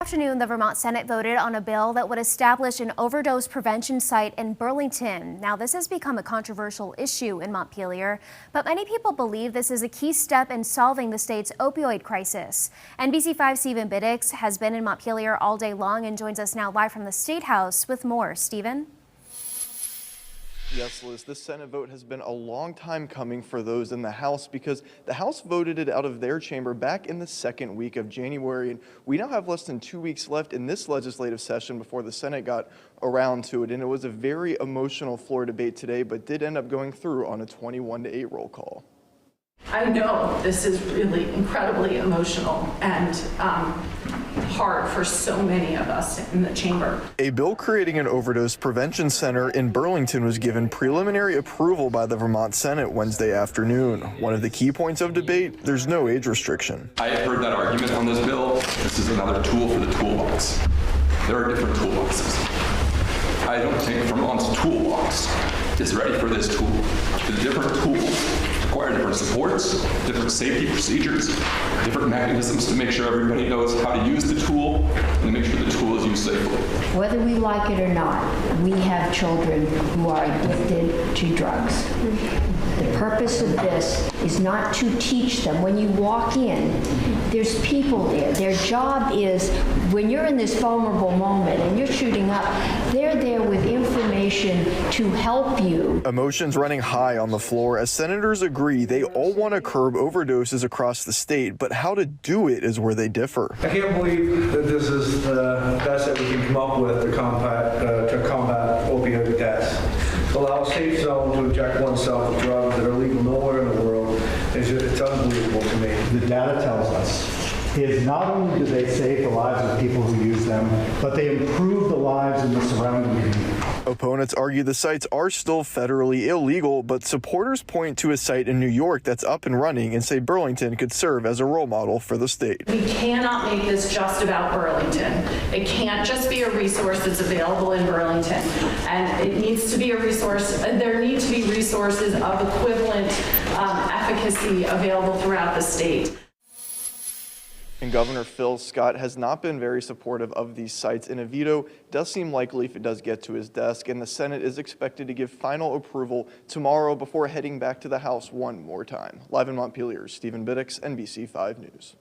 afternoon, the Vermont Senate voted on a bill that would establish an overdose prevention site in Burlington. Now, this has become a controversial issue in Montpelier, but many people believe this is a key step in solving the state's opioid crisis. NBC5's Stephen Biddix has been in Montpelier all day long and joins us now live from the State House with more. Stephen? Yes, Liz, this Senate vote has been a long time coming for those in the House because the House voted it out of their chamber back in the second week of January. And we now have less than 2 weeks left in this legislative session before the Senate got around to it. And it was a very emotional floor debate today, but did end up going through on a 21-8 roll call. I know this is really incredibly emotional and hard for so many of us in the chamber. A bill creating an overdose prevention center in Burlington was given preliminary approval by the Vermont Senate Wednesday afternoon. One of the key points of debate, there's no age restriction. I have heard that argument on this bill. This is another tool for the toolbox. There are different toolboxes. I don't think Vermont's toolbox is ready for this tool. The different tools require different supports, different safety procedures, different mechanisms to make sure everybody knows how to use the tool and to make sure the tool is used safely. Whether we like it or not, we have children who are addicted to drugs. The purpose of this is not to teach them. When you walk in, there's people there. Their job is, when you're in this vulnerable moment and you're shooting up, they're there with information to help you. Emotions running high on the floor as senators agree they all want to curb overdoses across the state, but how to do it is where they differ. I can't believe that this is the best that we can come up with to combat opioid deaths. To allow a safe zone to inject oneself with drugs that are legal nowhere in the world it's unbelievable to me. The data tells us is not only do they save the lives of people who use them, but they improve the lives in the surrounding community. Opponents argue the sites are still federally illegal, but supporters point to a site in New York that's up and running and say Burlington could serve as a role model for the state. We cannot make this just about Burlington. It can't just be a resource that's available in Burlington. And it needs to be a resource, there need to be resources of equivalent efficacy available throughout the state. And Governor Phil Scott has not been very supportive of these sites, and a veto does seem likely if it does get to his desk, and the Senate is expected to give final approval tomorrow before heading back to the House one more time. Live in Montpelier, Stephen Biddix, NBC5 News.